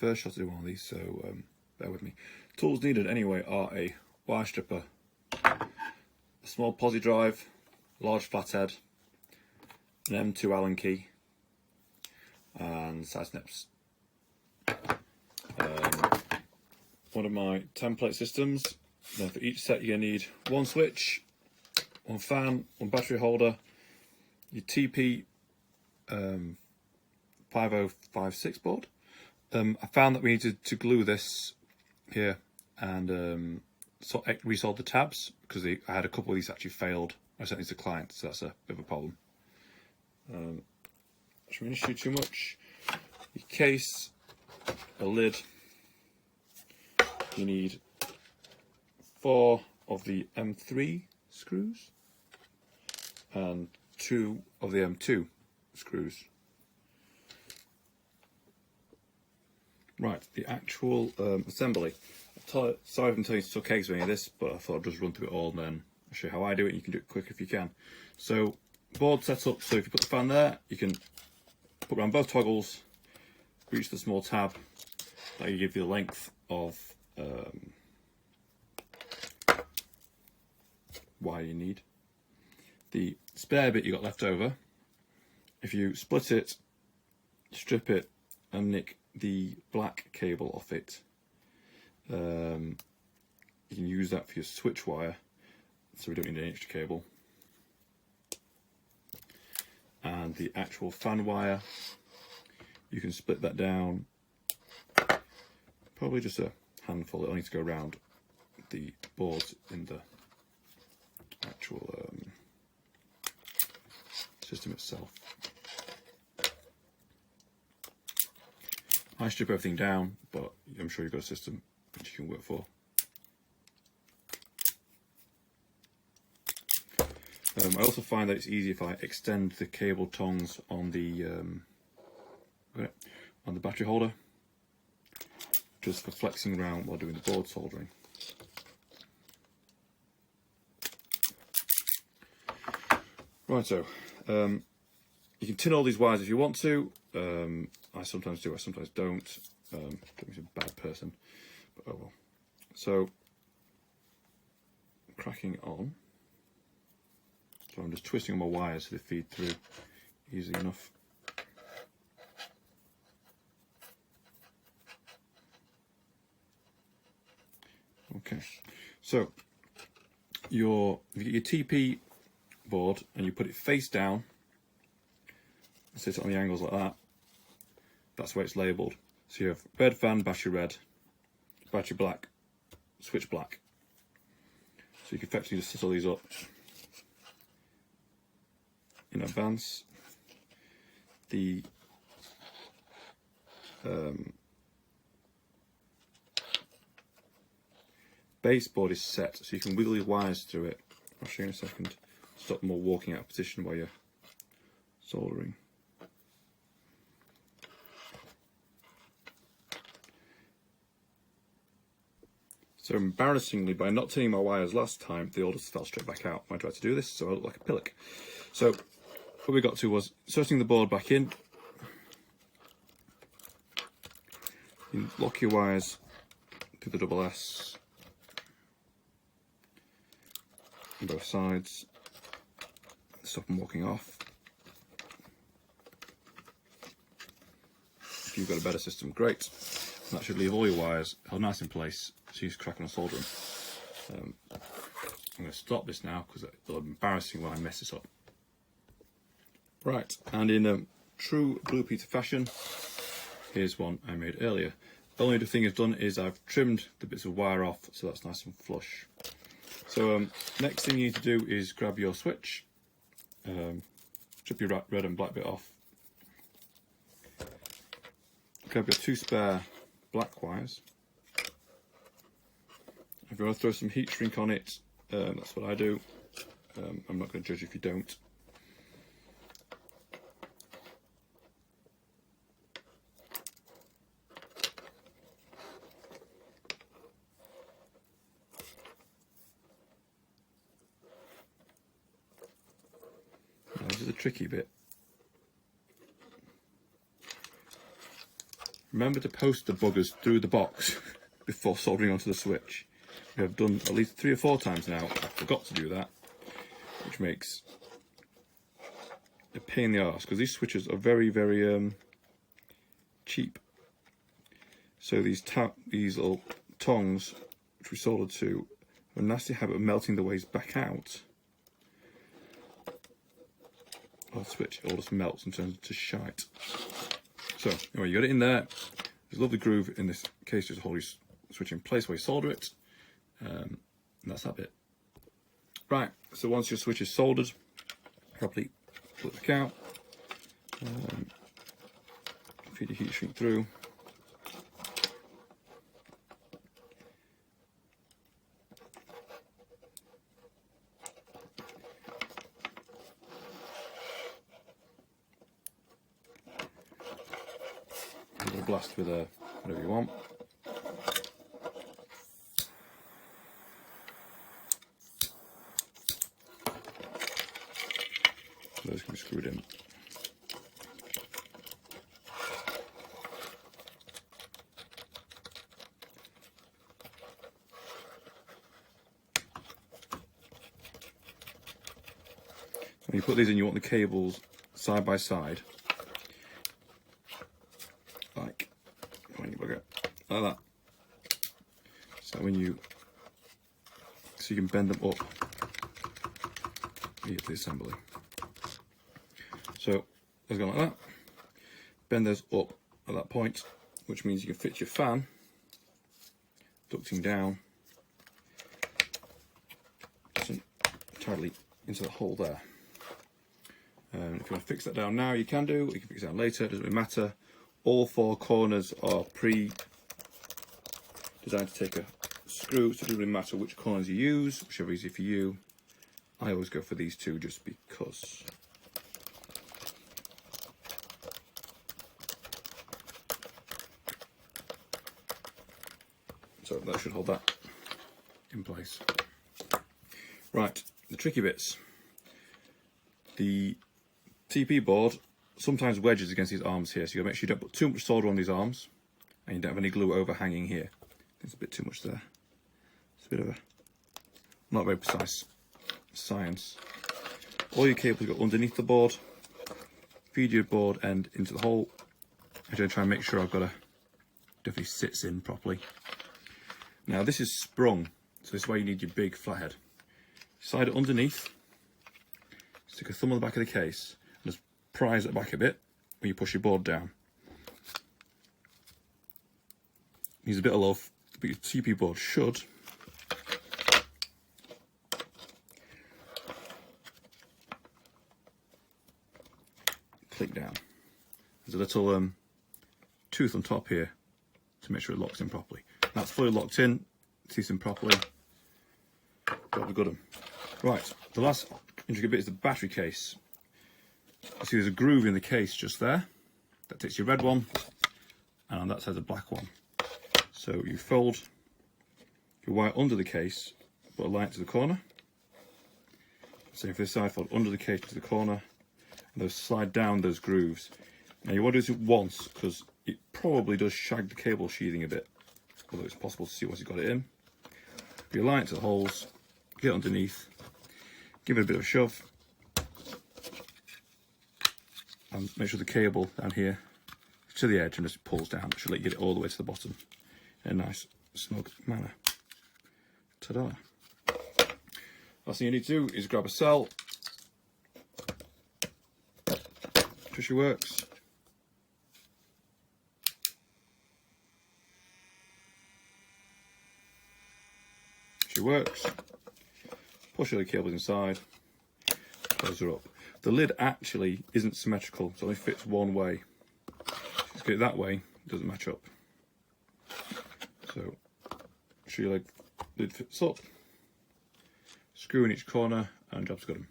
first shot to do one of these, so bear with me. Tools needed anyway are a wire stripper, a small posi drive, a large flathead, an M2 Allen key, and side snips. One of my template systems. Then for each set you're going to need one switch, one fan, one battery holder, your TP 5056 board. I found that we needed to glue this here and resolder the tabs, because I had a couple of these actually failed. I sent these to clients, so that's a bit of a problem. Shouldn't issue too much. Your case, a lid. You need 4 of the M3 screws and 2 of the M2 screws. Right, the actual assembly. Sorry if I'm telling you to suck eggs with any of this, but I thought I'd just run through it all and then I'll show you how I do it. You can do it quick if you can. So, board set up, so if you put the fan there, you can put around both toggles, reach the small tab, that will give you the length of wire you need. The spare bit you got left over, if you split it, strip it and nick the black cable off it, you can use that for your switch wire, so we don't need an extra cable. And the actual fan wire, you can split that down, probably just a handful. It'll need to go around the boards in the actual system itself. I strip everything down, but I'm sure you've got a system which you can work for. I also find that it's easy if I extend the cable tongs on the battery holder, just for flexing around while doing the board soldering. Right, so you can tin all these wires if you want to. I sometimes do, I sometimes don't. I'm a bad person, but oh well. So, cracking on. So I'm just twisting on my wires so they feed through easy enough. Okay, so you get your TP board and you put it face down, sit it on the angles like that. That's where it's labelled. So you have red fan, battery red, battery black, switch black. So you can effectively just set all these up in advance. The baseboard is set, so you can wiggle your wires through it. I'll show you in a second. Stop them all walking out of position while you're soldering. So embarrassingly, by not tinning my wires last time, they all just fell straight back out when I tried to do this, so I look like a pillock. So what we got to was inserting the board back in. You lock your wires through the double S on both sides. Stop them walking off. If you've got a better system, great. And that should leave all your wires held nice in place, so you just crack on and solder them. I'm going to stop this now because it'll be embarrassing when I mess this up. Right, and in true Blue Peter fashion, here's one I made earlier. The only thing I've done is I've trimmed the bits of wire off so that's nice and flush. So next thing you need to do is grab your switch, strip your red and black bit off, grab your 2 spare black wires. If you want to throw some heat shrink on it, that's what I do. I'm not going to judge if you don't. Now, this is a tricky bit. remember to post the buggers through the box before soldering onto the switch. We have done at least 3 or 4 times now. I forgot to do that, which makes a pain in the arse because these switches are very, very cheap. So these little tongs, which we soldered to, have a nasty habit of melting the ways back out. Or the switch, it all just melts and turns into shite. So anyway, you got it in there. There's a lovely groove in this case, just hold your switch in place while you solder it. And that's that bit. Right, so once your switch is soldered, properly pull it back out. Feed your heat shrink through. A little blast with whatever you want. Those can be screwed in. When you put these in, you want the cables side by side, like that. So you can bend them up here to the assembly. So let's go like that. Bend those up at that point, which means you can fit your fan ducting down tightly into the hole there. If you want to fix that down now, you can do. You can fix it down later. It doesn't really matter. All 4 corners are pre-designed to take a screw, so it doesn't really matter which corners you use, whichever is easy for you. I always go for these 2 just because. So that should hold that in place. Right, the tricky bits. The TP board sometimes wedges against these arms here, so you gotta make sure you don't put too much solder on these arms and you don't have any glue overhanging here. There's a bit too much there. It's a bit of a not very precise science. All your cables go underneath the board. Feed your board end into the hole. I'm going to try and make sure definitely sits in properly. Now this is sprung, so this is why you need your big flathead. Slide it underneath. Stick a thumb on the back of the case and just prise it back a bit when you push your board down. Needs a bit of love, but your TP board should click down. There's a little tooth on top here to make sure it locks in properly. That's fully locked in, it's in properly. Got the good one. Right, the last intricate bit is the battery case. You see there's a groove in the case just there. That takes your red one, and on that side the black one. So you fold your wire under the case, but align it to the corner. Same for this side, fold under the case to the corner, and those slide down those grooves. Now you want to do this once, because it probably does shag the cable sheathing a bit, although it's possible to see once you've got it in. You align it to the holes, get underneath, give it a bit of a shove, and make sure the cable down here to the edge and just pulls down. It should let you get it all the way to the bottom in a nice snug manner. Ta-da! Last thing you need to do is grab a cell, tissue works, push the cables inside, close her up. The lid actually isn't symmetrical, so it only fits one way. If you get it that way, it doesn't match up. So, show your lid fits up, screw in each corner, and job's got 'em.